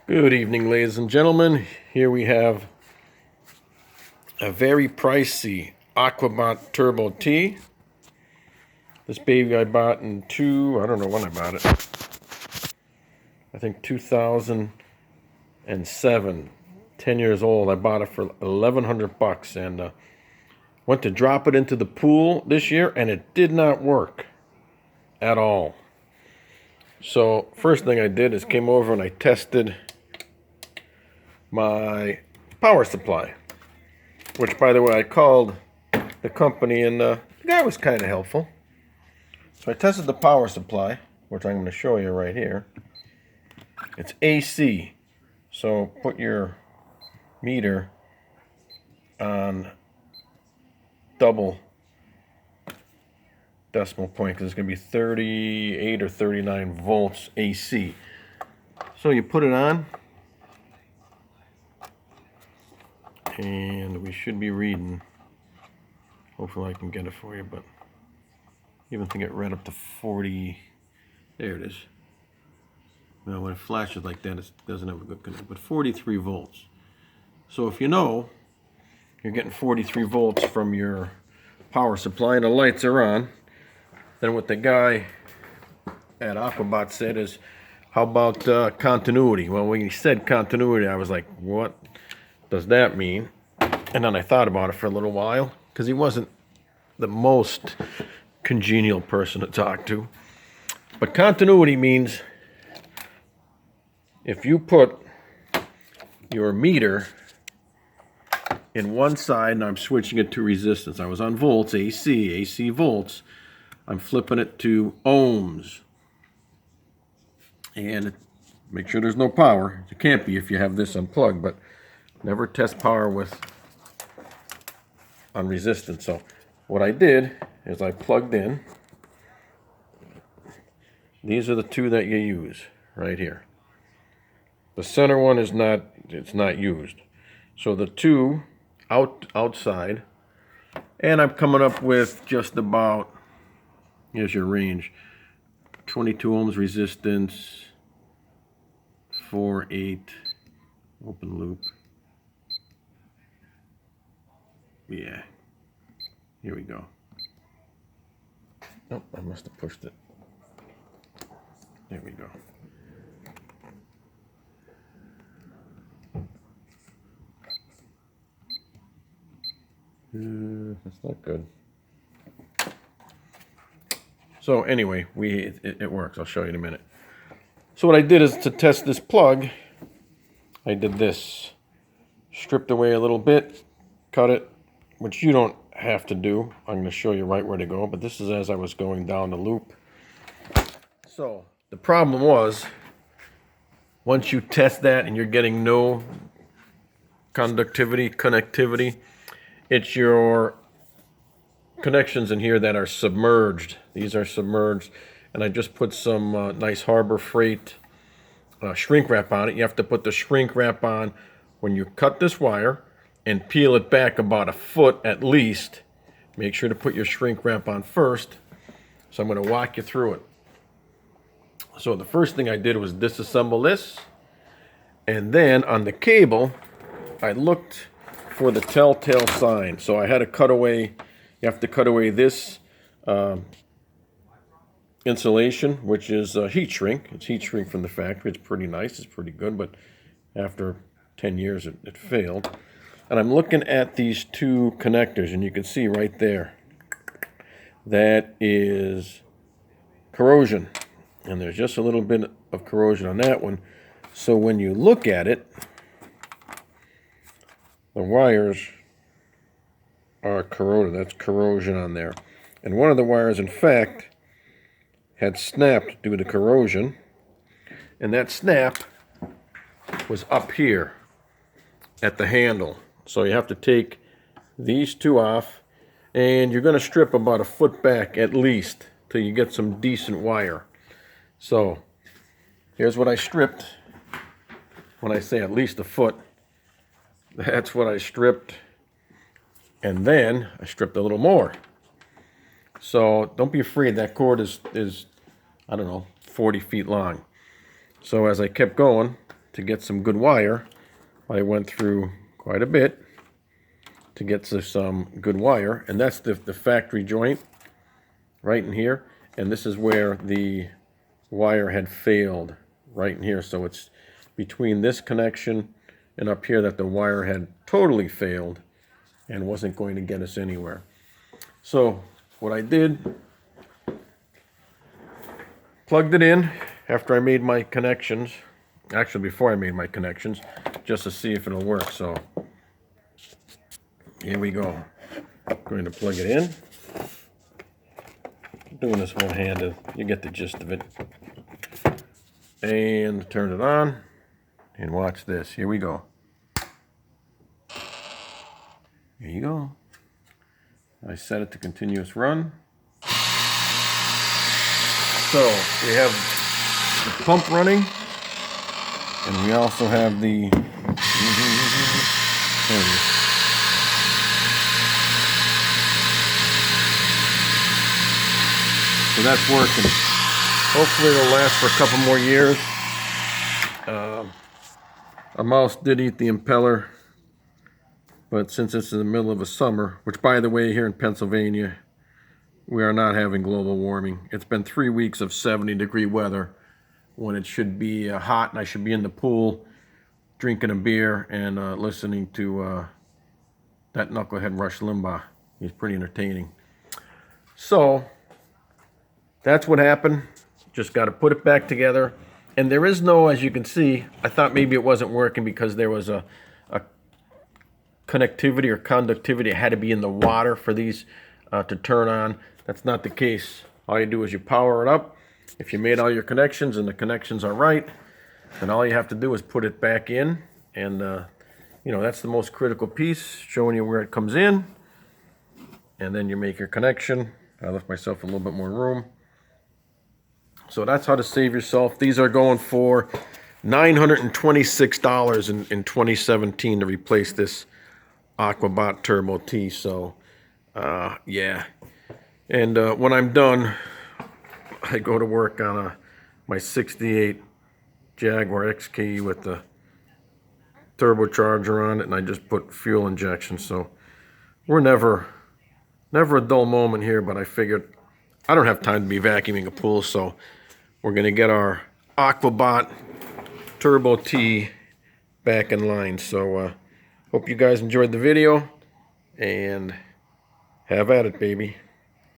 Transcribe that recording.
Good evening, ladies and gentlemen. Here we have a very pricey Aquabot Turbo T. This baby I bought in I don't know when I bought it. I think 2007. 10 years old. I bought it for $1,100 and went to drop it into the pool this year and it did not work at all. So first thing I did is came over and I tested my power supply, which, by the way, I called the company and the guy was kind of helpful. So I tested the power supply, which I'm going to show you right here. It's AC, so put your meter on double decimal point because it's going to be 38 or 39 volts AC. So you put it on, and we should be reading. Hopefully I can get it for you, but even think it read up to 40. There it is. Now when it flashes like that, it doesn't have a good connect, but 43 volts. So if you know you're getting 43 volts from your power supply and the lights are on, then what the guy at Aquabot said is, how about continuity? Well, when he said continuity, I was like, what does that mean? And then I thought about it for a little while, because he wasn't the most congenial person to talk to. But continuity means if you put your meter in one side, and I'm switching it to resistance. I was on volts, AC volts. I'm flipping it to ohms. And make sure there's no power. It can't be if you have this unplugged, but never test power on resistance. So what I did is I plugged in. These are the two that you use right here. The center one is not used. So the two outside, and I'm coming up with just about, here's your range, 22 ohms resistance, 4.8 open loop. Yeah, here we go. Nope, I must have pushed it. There we go. That's not good. So anyway, it works. I'll show you in a minute. So what I did is, to test this plug, I did this. Stripped away a little bit, cut it, which you don't have to do. I'm going to show you right where to go, but this is as I was going down the loop. So the problem was, once you test that and you're getting no connectivity, it's your connections in here that are submerged. These are submerged, and I just put some nice Harbor Freight shrink wrap on it. You have to put the shrink wrap on when you cut this wire and peel it back about a foot at least. Make sure to put your shrink wrap on first. So I'm going to walk you through it. So the first thing I did was disassemble this, and then on the cable I looked for the telltale sign. So I had to cut away, you have to cut away this insulation, which is heat shrink. It's heat shrink from the factory. It's pretty nice, it's pretty good, but after 10 years it failed. And I'm looking at these two connectors, and you can see right there, that is corrosion. And there's just a little bit of corrosion on that one. So when you look at it, the wires are corroded. That's corrosion on there. And one of the wires, in fact, had snapped due to corrosion. And that snap was up here at the handle. So you have to take these two off, and you're going to strip about a foot back at least till you get some decent wire. So here's what I stripped. When I say at least a foot, that's what I stripped. And then I stripped a little more. So don't be afraid, that cord is I don't know, 40 feet long. So as I kept going, to get some good wire. I went through quite a bit to get to some good wire, and that's the factory joint right in here, and this is where the wire had failed, right in here. So it's between this connection and up here that the wire had totally failed and wasn't going to get us anywhere. So what I did, plugged it in after I made my connections, actually before I made my connections, just to see if it'll work. So here we go. I'm going to plug it in. Doing this one-handed, you get the gist of it. And turn it on, and watch this. Here we go. Here you go. I set it to continuous run. So we have the pump running, and we also have the, there it is. So that's working. Hopefully it'll last for a couple more years. A mouse did eat the impeller, but since it's in the middle of a summer, which by the way, here in Pennsylvania, we are not having global warming. It's been 3 weeks of 70-degree weather when it should be hot, and I should be in the pool drinking a beer and listening to that knucklehead Rush Limbaugh. He's pretty entertaining. So that's what happened. Just got to put it back together. And there is no, as you can see, I thought maybe it wasn't working because there was a connectivity or conductivity. It had to be in the water for these to turn on. That's not the case. All you do is you power it up. If you made all your connections and the connections are right, then all you have to do is put it back in. And, you know, that's the most critical piece, showing you where it comes in. And then you make your connection. I left myself a little bit more room. So that's how to save yourself. These are going for $926 in 2017 to replace this Aquabot Turbo T. So, yeah. And when I'm done, I go to work on my 68 Jaguar XK with the turbocharger on it, and I just put fuel injection. So we're never a dull moment here, but I figured I don't have time to be vacuuming a pool, so we're going to get our Aquabot Turbo T back in line. So hope you guys enjoyed the video, and have at it, baby.